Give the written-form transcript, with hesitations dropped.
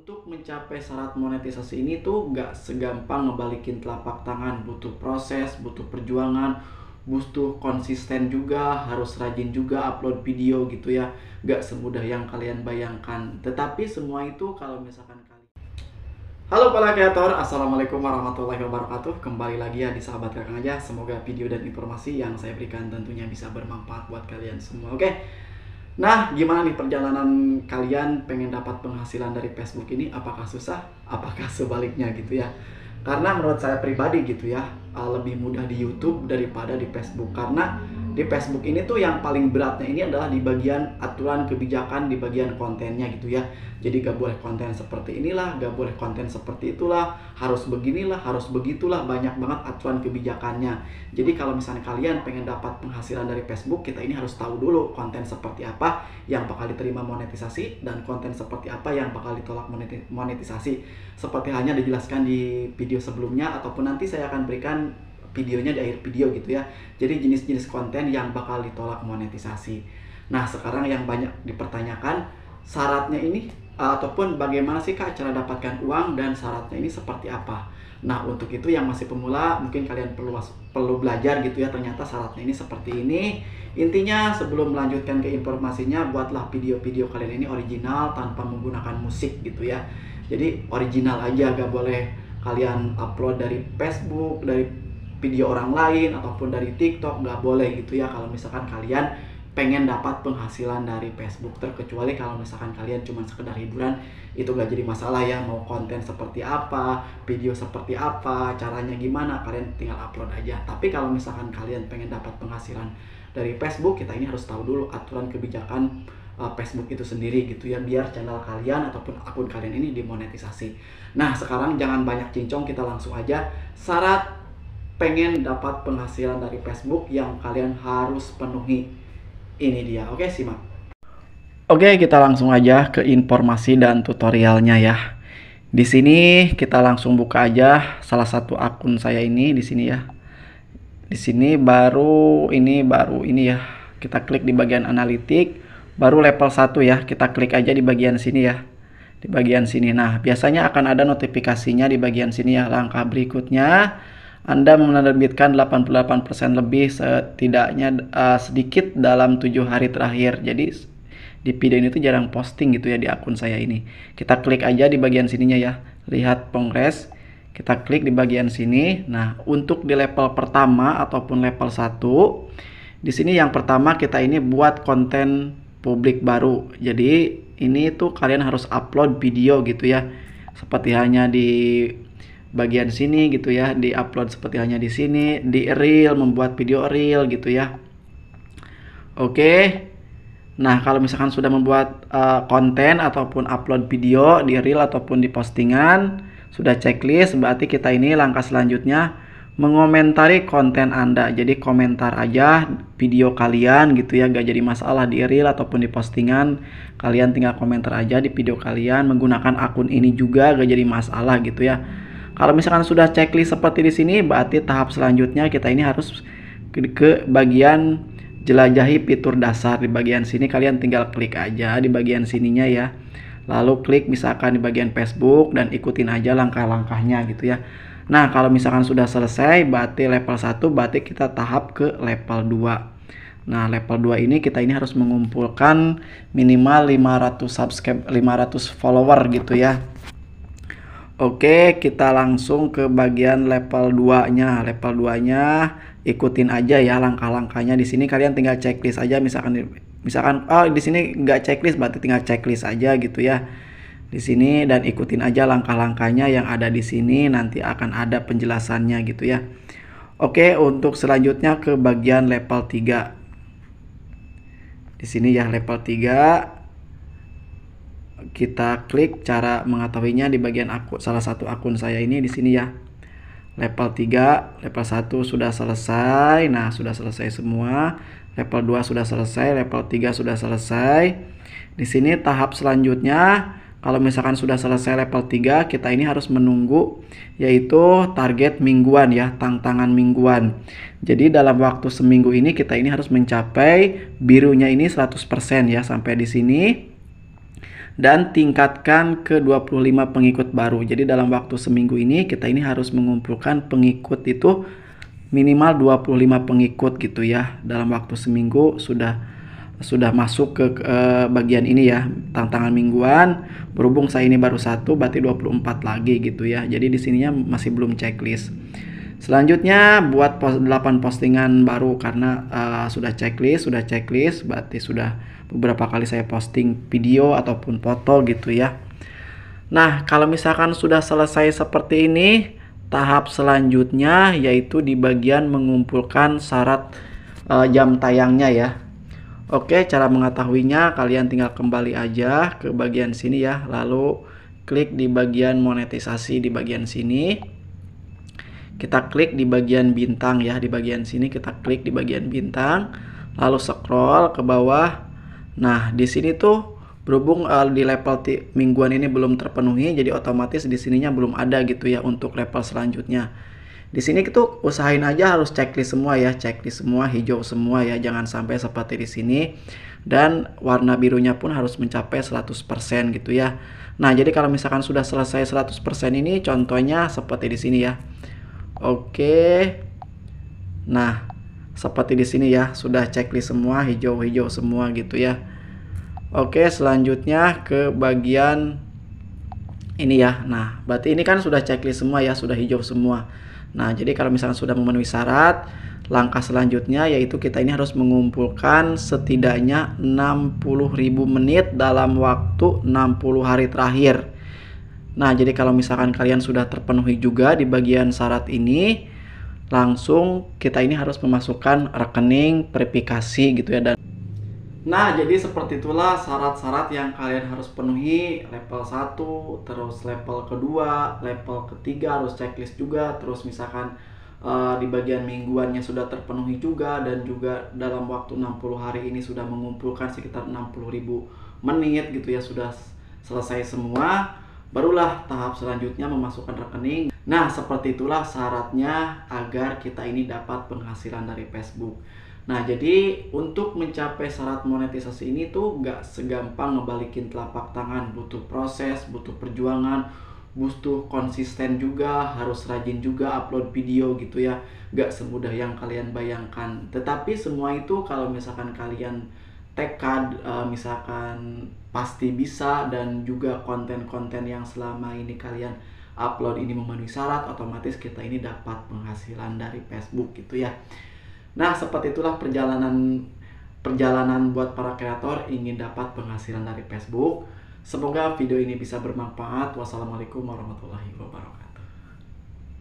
Untuk mencapai syarat monetisasi ini tuh gak segampang ngebalikin telapak tangan, butuh proses, butuh perjuangan, butuh konsisten juga, harus rajin juga upload video gitu ya. Gak semudah yang kalian bayangkan. Tetapi semua itu kalau misalkan kalian... Halo para kreator, assalamualaikum warahmatullahi wabarakatuh. Kembali lagi ya di Sahabat Kakang aja. Semoga video dan informasi yang saya berikan tentunya bisa bermanfaat buat kalian semua. Oke. Nah, gimana nih perjalanan kalian pengen dapat penghasilan dari Facebook ini? Apakah susah? Apakah sebaliknya gitu ya? Karena menurut saya pribadi gitu ya, lebih mudah di YouTube daripada di Facebook. Karena di Facebook ini tuh yang paling beratnya ini adalah di bagian aturan kebijakan, di bagian kontennya gitu ya. Jadi gak boleh konten seperti inilah, gak boleh konten seperti itulah, harus beginilah, harus begitulah, banyak banget aturan kebijakannya. Jadi kalau misalnya kalian pengen dapat penghasilan dari Facebook, kita ini harus tahu dulu konten seperti apa yang bakal diterima monetisasi dan konten seperti apa yang bakal ditolak monetisasi. Seperti halnya dijelaskan di video sebelumnya ataupun nanti saya akan berikan videonya di akhir video gitu ya. Jadi jenis-jenis konten yang bakal ditolak monetisasi. Nah, sekarang yang banyak dipertanyakan syaratnya ini ataupun bagaimana sih Kak cara dapatkan uang dan syaratnya ini seperti apa. Nah, untuk itu yang masih pemula mungkin kalian perlu belajar gitu ya, ternyata syaratnya ini seperti ini. Intinya sebelum melanjutkan ke informasinya, buatlah video-video kalian ini original tanpa menggunakan musik gitu ya. Jadi original aja, gak boleh kalian upload dari Facebook, dari video orang lain ataupun dari TikTok, gak boleh gitu ya kalau misalkan kalian pengen dapat penghasilan dari Facebook. Terkecuali kalau misalkan kalian cuma sekedar hiburan, itu gak jadi masalah ya, mau konten seperti apa, video seperti apa, caranya gimana, kalian tinggal upload aja. Tapi kalau misalkan kalian pengen dapat penghasilan dari Facebook, kita ini harus tahu dulu aturan kebijakan Facebook itu sendiri gitu ya, biar channel kalian ataupun akun kalian ini dimonetisasi. Nah, sekarang jangan banyak cincong, kita langsung aja. Syarat pengen dapat penghasilan dari Facebook yang kalian harus penuhi, ini dia. Oke, simak. Oke, kita langsung aja ke informasi dan tutorialnya ya. Di sini kita langsung buka aja salah satu akun saya ini di sini ya. Di sini baru ini ya. Kita klik di bagian analitik, baru level 1 ya. Kita klik aja di bagian sini ya. Di bagian sini. Nah, biasanya akan ada notifikasinya di bagian sini ya. Langkah berikutnya, Anda menerbitkan 88% lebih setidaknya sedikit dalam 7 hari terakhir. Jadi di video ini tuh jarang posting gitu ya di akun saya ini. Kita klik aja di bagian sininya ya. Lihat progres. Kita klik di bagian sini. Nah, untuk di level pertama ataupun level 1, di sini yang pertama kita ini buat konten publik baru. Jadi ini tuh kalian harus upload video gitu ya. Seperti hanya di bagian sini gitu ya, di upload seperti hanya di sini, di reel, membuat video reel gitu ya. Oke. Nah, kalau misalkan sudah membuat konten ataupun upload video di reel ataupun di postingan, sudah checklist, berarti kita ini langkah selanjutnya mengomentari konten Anda. Jadi komentar aja video kalian gitu ya, gak jadi masalah di reel ataupun di postingan. Kalian tinggal komentar aja di video kalian menggunakan akun ini juga, gak jadi masalah gitu ya. Kalau misalkan sudah checklist seperti di sini, berarti tahap selanjutnya kita ini harus ke bagian jelajahi fitur dasar. Di bagian sini kalian tinggal klik aja di bagian sininya ya. Lalu klik misalkan di bagian Facebook dan ikutin aja langkah-langkahnya gitu ya. Nah, kalau misalkan sudah selesai, berarti level 1, berarti kita tahap ke level 2. Nah, level 2 ini kita ini harus mengumpulkan minimal 500 subscribe, 500 follower gitu ya. Oke, kita langsung ke bagian level 2-nya. Level 2-nya ikutin aja ya langkah-langkahnya. Di sini kalian tinggal checklist aja, misalkan di sini nggak checklist, berarti tinggal checklist aja gitu ya. Di sini dan ikutin aja langkah-langkahnya yang ada di sini, nanti akan ada penjelasannya gitu ya. Oke, untuk selanjutnya ke bagian level 3. Di sini ya level 3. Kita klik cara mengetahuinya di bagian salah satu akun saya ini di sini ya. Level 3, level 1 sudah selesai. Nah, sudah selesai semua. Level 2 sudah selesai, level 3 sudah selesai. Di sini tahap selanjutnya, kalau misalkan sudah selesai level 3, kita ini harus menunggu yaitu target mingguan ya, tantangan mingguan. Jadi dalam waktu seminggu ini kita ini harus mencapai birunya ini 100% ya, sampai di sini. dan tingkatkan ke 25 pengikut baru. Jadi dalam waktu seminggu ini kita ini harus mengumpulkan pengikut itu minimal 25 pengikut gitu ya. Dalam waktu seminggu sudah masuk ke bagian ini ya, tantangan mingguan. Berhubung saya ini baru satu, berarti 24 lagi gitu ya. Jadi di sininya masih belum checklist. Selanjutnya buat 8 postingan baru karena sudah checklist, berarti sudah beberapa kali saya posting video ataupun foto gitu ya. Nah, kalau misalkan sudah selesai seperti ini, tahap selanjutnya yaitu di bagian mengumpulkan syarat jam tayangnya ya. Oke, cara mengetahuinya kalian tinggal kembali aja ke bagian sini ya, lalu klik di bagian monetisasi di bagian sini. Kita klik di bagian bintang ya, di bagian sini kita klik di bagian bintang, lalu scroll ke bawah. Nah, di sini tuh berhubung di level mingguan ini belum terpenuhi, jadi otomatis di sininya belum ada gitu ya untuk level selanjutnya. Di sini kita usahain aja harus checklist semua ya, checklist semua, hijau semua ya, jangan sampai seperti di sini. Dan warna birunya pun harus mencapai 100% gitu ya. Nah, jadi kalau misalkan sudah selesai 100% ini contohnya seperti di sini ya. Oke. Nah, seperti di sini ya, sudah checklist semua, hijau-hijau semua gitu ya. Oke, selanjutnya ke bagian ini ya. Nah, berarti ini kan sudah checklist semua ya, sudah hijau semua. Nah, jadi kalau misalkan sudah memenuhi syarat, langkah selanjutnya yaitu kita ini harus mengumpulkan setidaknya 60.000 menit dalam waktu 60 hari terakhir. Nah, jadi kalau misalkan kalian sudah terpenuhi juga di bagian syarat ini, langsung kita ini harus memasukkan rekening verifikasi gitu ya. Nah, jadi seperti itulah syarat-syarat yang kalian harus penuhi. Level 1, terus level kedua, level ketiga harus checklist juga. Terus misalkan di bagian mingguannya sudah terpenuhi juga, dan juga dalam waktu 60 hari ini sudah mengumpulkan sekitar 60.000 menit gitu ya, sudah selesai semua. Barulah tahap selanjutnya memasukkan rekening. Nah, seperti itulah syaratnya agar kita ini dapat penghasilan dari Facebook. Nah, jadi untuk mencapai syarat monetisasi ini tuh gak segampang ngebalikin telapak tangan. Butuh proses, butuh perjuangan, butuh konsisten juga, harus rajin juga upload video gitu ya. Gak semudah yang kalian bayangkan. Tetapi semua itu kalau misalkan kalian tekad, misalkan pasti bisa, dan juga konten-konten yang selama ini kalian upload ini memenuhi syarat, otomatis kita ini dapat penghasilan dari Facebook gitu ya. Nah, seperti itulah perjalanan buat para kreator ingin dapat penghasilan dari Facebook. Semoga video ini bisa bermanfaat. Wassalamualaikum warahmatullahi wabarakatuh.